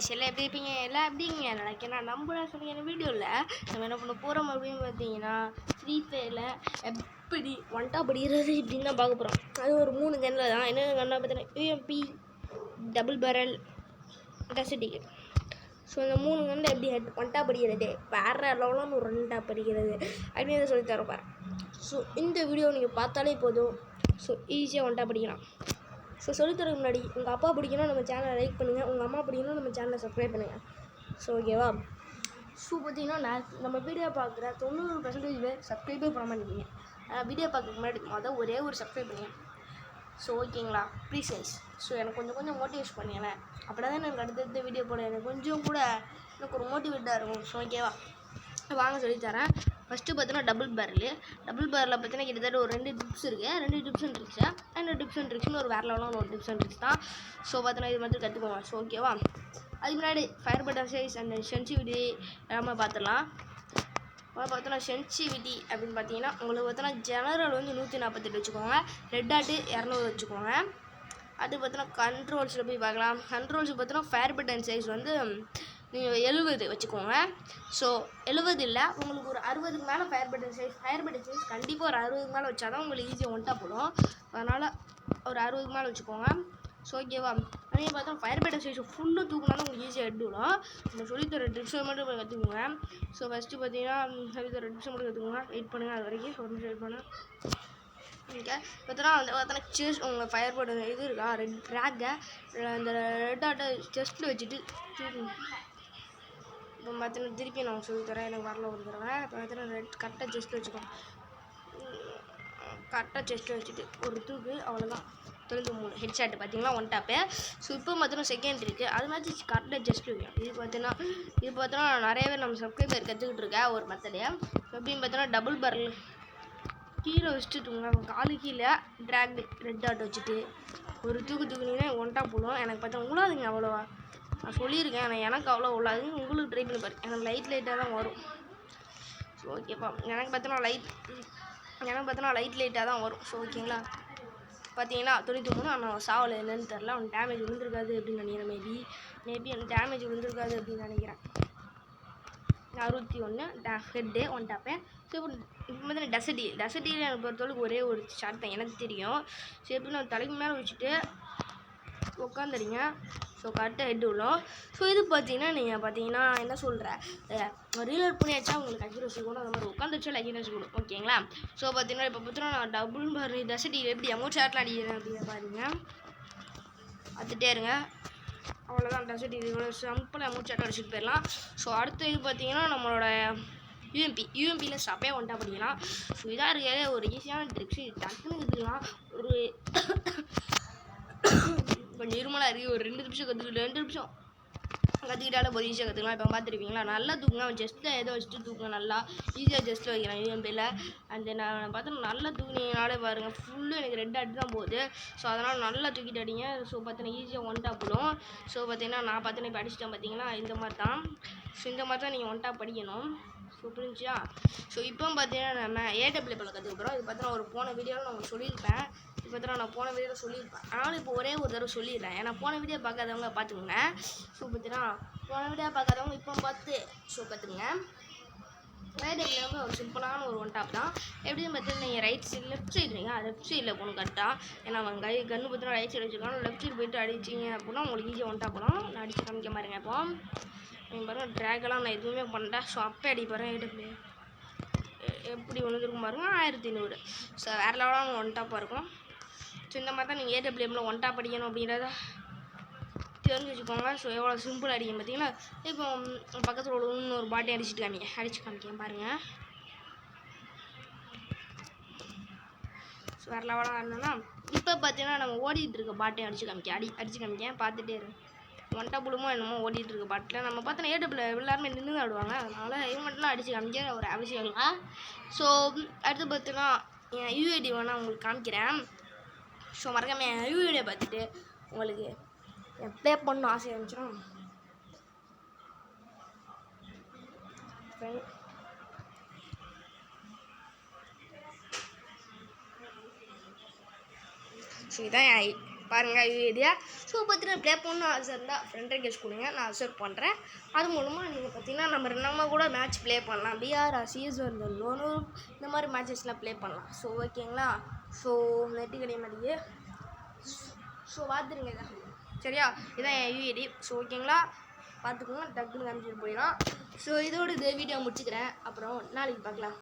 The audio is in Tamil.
எல்லாம் எப்படி இருப்பீங்க? எல்லாம் எப்படிங்க நினைக்கிறேன். நான் சொன்னீங்க வீடியோவில் நம்ம என்ன பண்ண போகிறோம் அப்படின்னு பார்த்தீங்கன்னா, ஃப்ரீ ஃபயரில் எப்படி ஒன்டா படிக்கிறது இப்படின்னு தான் பார்க்க போகிறோம். அது ஒரு 3 கன்னில் தான். என்னென்ன கன்னா பார்த்தீங்கன்னா UMP, double barrel, desert. So இந்த 3 கன்னில் எப்படி ஒன்டா படிக்கிறது, வேறு லெவலான ஒரு ஒன்டா படிக்கிறது அப்படின்னு சொல்லி தரப்பார். ஸோ இந்த வீடியோ நீங்கள் பார்த்தாலே போதும். ஸோ ஈஸியாக ஒன்டா படிக்கலாம். ஸோ சொல்லித்தரதுக்கு முன்னாடி உங்கள் அப்பா பிடிக்கணும் நம்ம சேனலை லைக் பண்ணுங்கள், உங்கள் அம்மா பிடிக்கணும் நம்ம சேனலை சப்ஸ்கிரைப் பண்ணுங்கள். ஸோ ஓகேவா? ஸோ பார்த்தீங்கன்னா நம்ம வீடியோ பார்க்குற 90% பேர் சப்ஸ்கிரைபே பண்ண மாட்டேங்க. வீடியோ பார்க்குறதுக்கு முன்னாடி ஒரே ஒரு சப்ஸ்கிரைப் பண்ணுங்கள். ஸோ ஓகேங்களா? Please guys. ஸோ எனக்கு கொஞ்சம் மோட்டிவேட் பண்ணுங்களேன். அப்படின்னா தான் எனக்கு அடுத்தடுத்த வீடியோ போட எனக்கு கொஞ்சம் கூட எனக்கு ஒரு மோட்டிவேட்டாக இருக்கும். ஸோ ஓகேவா? வாங்க சொல்லித்தரேன். ஃபஸ்ட்டு பார்த்தீங்கன்னா டபுள் பேரலில் பார்த்தீங்கன்னா கிட்டத்தட்ட ஒரு 2 டிப்ஸ் இருக்குது. 2 டிப்ஸ் அண்ட் ட்ரிக்ஸு. அந்த டிப்ஸ் அண்ட் ட்ரிக்ஸ்னு ஒரு வேறு லெவலான ஒரு டிப்ஸ் அண்ட் ட்ரிக்ஸ் தான். ஸோ பார்த்தீங்கன்னா இது மாதிரி கற்றுக்கோங்க. ஸோ ஓகேவா? அதுக்கு முன்னாடி fire button size and sensitivity எல்லாமே பார்த்துடலாம். பார்த்தோன்னா சென்சிவிட்டி அப்படின்னு பார்த்தீங்கன்னா உங்களுக்கு பார்த்தோன்னா ஜெனரல் வந்து 148 வச்சுக்கோங்க, ரெட் டாட்டு 200 வச்சுக்கோங்க. அது பார்த்தோன்னா கண்ட்ரோல்ஸில் போய் பார்க்கலாம். கண்ட்ரோல்ஸ் பார்த்தோன்னா ஃபயர் பட்டன் சைஸ் வந்து நீங்கள் 70 வச்சுக்கோங்க. ஸோ 70 இல்லை, உங்களுக்கு ஒரு 60க்கு மேலே ஃபயர் பட்டன் சைஸ் கண்டிப்பாக ஒரு 60க்கு மேலே வச்சா தான் உங்களுக்கு ஈஸியாக ஒன்ட்டா போடும். அதனால் ஒரு 60க்கு மேலே வச்சுக்கோங்க. ஸோ ஓகேவா? அதே பார்த்தா ஃபயர் பட்டன் சைஸ் ஃபுல்லு தூக்குனாலும் உங்களுக்கு ஈஸியாக எடுத்துவிடும். இந்த சொல்லித்தர டிப்ஸை மட்டும் போய் கற்றுக்குங்க. ஸோ ஃபஸ்ட்டு பார்த்தீங்கன்னா சொல்லித்தர டிப்ஸை மட்டும் கற்றுக்குங்க. வெயிட் பண்ணுங்கள், அது வரைக்கும் ஒரு நிமிஷம் வெயிட் பண்ணுங்கள். ஓகே பார்த்தோன்னா செஸ் உங்கள் ஃபயர் பட்டன் இது இருக்கா ரெட் ட்ராக்கை அந்த ரெட் ஆட்டை செஸ்ட்டில் வச்சுட்டு இப்போ பார்த்தீங்கன்னா திருப்பி நான் சொல்லித்தரேன். எனக்கு வரல ஒரு தடவை. இப்போ பார்த்தீங்கன்னா கரெக்டாக செஸ்ட்டில் வச்சுக்கோங்க. கரெக்டாக செஸ்ட்டில் வச்சுட்டு ஒரு தூக்கு, அவ்வளோதான். 93 ஹெட் ஷாட்டு பார்த்தீங்கன்னா ஒன் டாப்பு. ஸோ இப்போ பார்த்தீங்கன்னா செகண்ட் இருக்குது, அது மாதிரி கரெக்டாக ஜஸ்ட் வைக்கும். இது பார்த்தோன்னா நிறைய பேர் நம்ம சப்ஸ்கிரைபர் கற்றுக்கிட்டு இருக்கேன் ஒரு மெத்தடு. எப்படின்னு பார்த்தோன்னா டபுள் பேரல் கீழே வச்சுட்டுங்க, காலு கீழே ட்ராக் ரெட் டாட் வச்சுட்டு ஒரு தூக்குனீங்கன்னா ஒன்ட்டா போடும். எனக்கு பார்த்தா உள்ளாதுங்க அவ்வளோவா, நான் சொல்லியிருக்கேன். ஆனால் எனக்கு அவ்வளோ உள்ளாது. உங்களுக்கு ட்ரை பண்ணி பாரு. எனக்கு லைட்டாக தான் வரும். ஸோ ஓகேப்பா, எனக்கு பார்த்தோன்னா லைட்டாக தான் வரும். ஸோ ஓகேங்களா? பார்த்தீங்கன்னா 93. ஆனால் சாவில் என்னன்னு தெரில, அவன் டேமேஜ் விழுந்திருக்காது அப்படின்னு நினைக்கிறேன். மேபி அந்த டேமேஜ் விழுந்திருக்காது அப்படின்னு நினைக்கிறேன். 61 ஹெட்டு ஒன் டாப்பு. ஸோ இப்போ பார்த்தீங்கன்னா டெசர்ட்டில் எனக்கு பொறுத்தவரைக்கும் ஒரே ஒரு ஷாட் தான் எனக்கு தெரியும். ஸோ எப்படி நான் தலைக்கு மேலே வச்சுட்டு உட்காந்துறீங்க. ஸோ கரெக்டாக ஹெட் விழும். ஸோ இது பார்த்தீங்கன்னா என்ன சொல்கிறேன், ரீலோட் பண்ணியாச்சா உங்களுக்கு அக்யூரசி கூட அந்த மாதிரி உட்காந்துச்சா அக்யூரசி கூட. ஓகேங்களா? ஸோ பார்த்தீங்கன்னா இப்போ பார்த்தீங்கன்னா நான் டபுள் பார் டெசர்ட்டி எப்படி அமௌண்ட் ஷாட்லாம் அடிக்கிறேன் அப்படின்னு பாருங்க, பார்த்துட்டே இருங்க. அவ்வளோதான். டெசர்ட்டி இவ்வளோ சிம்பிளாக அமௌண்ட் ஷாட் அடிச்சுட்டு போயிடலாம். ஸோ அடுத்து இது பார்த்தீங்கன்னா நம்மளோட யூஎம்பியில் ஸ்டாப்பே ஒன்ட்டா பண்ணிக்கலாம். ஸோ இதாக இருக்க ஒரு ஈஸியான ட்ரிக்ஸ். டக்குன்னு கற்றுக்கலாம். ஒரு கொஞ்சம் இருமலாக இருக்குது. ஒரு 2 நிமிஷம் கற்றுக்கிட்டாலே போதும், ஈஸியாக கற்றுக்கலாம். இப்போ பார்த்துருப்பீங்களா, நல்லா தூக்குங்க. அவன் ஜஸ்ட்டில் ஏதோ வச்சுட்டு தூக்குங்க, நல்லா ஈஸியாக ஜஸ்ட்டில் வைக்கிறேன் யூஎம்பியில். அந்த நான் பார்த்தோன்னா நல்லா தூக்குனீங்கனாலே பாருங்கள் ஃபுல்லு எனக்கு ரெட் ஆட்டு தான் போகுது. ஸோ அதனால் நல்லா தூக்கிட்டு அடிங்க. ஸோ பார்த்தீங்கன்னா ஈஸியாக ஒன்ட்டா போடும். ஸோ பார்த்தீங்கன்னா நான் பார்த்தீங்கன்னா இப்போ அடிச்சிட்டேன் பார்த்தீங்கன்னா இந்த மாதிரி தான். ஸோ இந்த மாதிரி தான் நீங்கள் ஒன்ட்டா படிக்கணும். ஸோ புரிஞ்சிச்சா? ஸோ இப்போ பார்த்தீங்கன்னா நம்ம ஏடபிள்யூபில் கற்றுக்க போகிறோம். இது பார்த்தீங்கன்னா ஒரு போன வீடியோவில் நான் உங்களுக்கு சொல்லியிருப்பேன். இப்போ பார்த்தீங்கன்னா நான் போன வீடியோவில் சொல்லியிருப்பேன். ஆனாலும் இப்போ ஒரே ஒரு தடவை சொல்லிடுறேன். ஏன்னா போன வீடியோ பார்க்காதவங்க பார்த்துக்கோங்க. ஸோ பார்த்தீங்கன்னா போன வீடியோ பார்க்காதவங்க இப்போ பார்த்து ஸோ பார்த்துக்குங்க. ஏடபிள்யூ வந்து ஒரு சிம்பிளான ஒரு ஒன் டாப் தான். எப்படின்னு பார்த்தீங்கன்னா நீங்கள் லெஃப்ட் சைடில் போகணும் கரெக்டாக. ஏன்னா அவங்க கன்று பார்த்தீங்கன்னா ரைட் சைடு வச்சுருக்காங்க. லெஃப்ட் சைடு போய்ட்டு அடிச்சிங்க அப்படின்னா உங்களுக்கு ஈஸியாக ஒன் டாப் போகலாம். நான் அடித்து காமிக்க பாருங்க. இப்போ நீங்கள் பாருங்கள் ட்ராகெல்லாம் நான் எதுவுமே பண்ணல. ஸோ அப்போ அடி பாருங்கள் ஏடபிள்யூ எப்படி விழுந்துருக்கும் பாருங்கள் 1500. ஸோ வேறு லெவலான ஒன் டாப்பாக இருக்கும். ஸோ இந்த மாதிரி தான் நீங்கள் ஏடபிள்யூஎம்மில் ஒன் டாப் அடிக்கணும் அப்படின்றத தெரிஞ்சு வச்சுக்கோங்க. ஸோ எவ்வளோ சிம்பிள் அடிக்கும் பார்த்தீங்கன்னா, இப்போ பக்கத்தில் ஒரு இன்னொரு பாட்டி அடிச்சு காமிக்கேன் பாருங்கள். ஸோ வேறு லெவலாக இருந்தோன்னா இப்போ பார்த்தீங்கன்னா நம்ம ஓடிட்டு இருக்க பாட்டையும் அடிச்சு காமிக்கேன் பார்த்துட்டே இருக்கு. ஒன் டாப் விழுமோ என்னமோ ஓடிட்டு இருக்க பாட்டில் நம்ம பார்த்தோன்னா ஏடபிள்யூ எல்லாருமே நின்று தான் ஆடுவாங்க. அதனால் இவங்கள்ட்டலாம் அடிச்சு காமிக்க ஒரு அவசியம் இல்லை. ஸோ அடுத்து பார்த்தீங்கன்னா என் யூஐடி வேணால் உங்களுக்கு காமிக்கிறேன். ஸோ மறக்காம என் யூஐடியை பார்த்துட்டு உங்களுக்கு ப்ளே பண்ணணும் ஆசை இருந்துச்சுன்னா ஸோ இதான் பாருங்கள் யூஏடியா. ஸோ பார்த்தீங்கன்னா ப்ளே பண்ணணும் ஆசை இருந்தால் ஃப்ரெண்ட் ரெக்வெஸ்ட் கொடுங்க, நான் அக்செப்ட் பண்ணுறேன். அது மூலமாக நீங்கள் பார்த்தீங்கன்னா நம்ம கூட மேட்ச் ப்ளே பண்ணலாம். பிஆர் சிஎஸ்ஓ லோனு இந்த மாதிரி மேட்சஸ்லாம் ப்ளே பண்ணலாம். ஸோ ஓகேங்களா. ஸோ நெட்டு கிடைக்க மாட்டேங்குது. ஸோ பார்த்துருங்க இதை சரியா. இதான் என் யூஏடி. ஸோ ஓகேங்களா, பார்த்துக்கோங்க. டக்குன்னு காமிச்சிட்டு போயிடலாம். ஸோ இதோட இந்த வீடியோ முடிச்சுக்கிறேன். அப்புறம் நாளைக்கு பார்க்கலாம்.